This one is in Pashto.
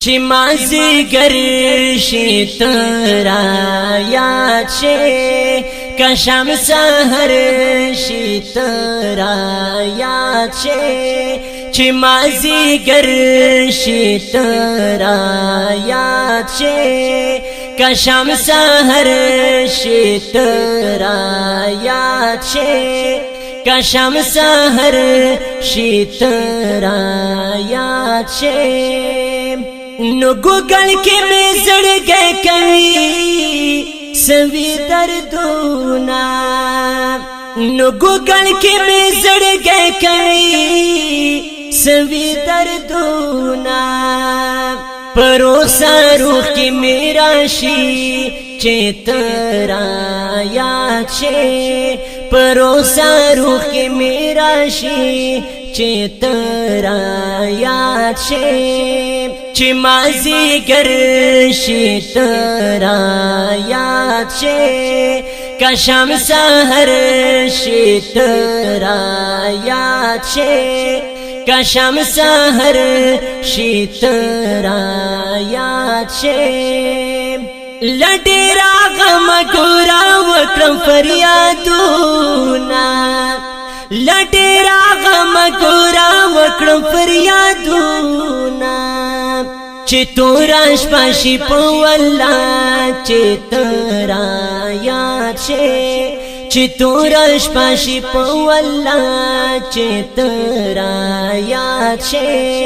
چی مازیگر شی ترا یاد شی کشم سحر شی ترا یاد شی چی مازیگر شی ترا یاد شی کشم سحر شی ترا یاد شی کشم سحر شی ترا یاد شی نو گوگل کی میں زڑگے کوي سوي دردونا نو گوگل کی میں زڑگے کوي سوي دردونا پروسا روح کی میرا شی چیترا یاد شی پروسا روح کی میرا شی چیترا یاد شی چی مازیگر شی ترا یاد شی کشم سحر شی ترا یاد شی کشم سحر شی ترا یاد شی لڈیرا غم گورا وکرم فریادونا لڈیرا غم گورا وکرم فریادونا چی توراش پاشی پوالا چی ترا یاد شی چی توراش پاشی پوالا چی ترا یاد شی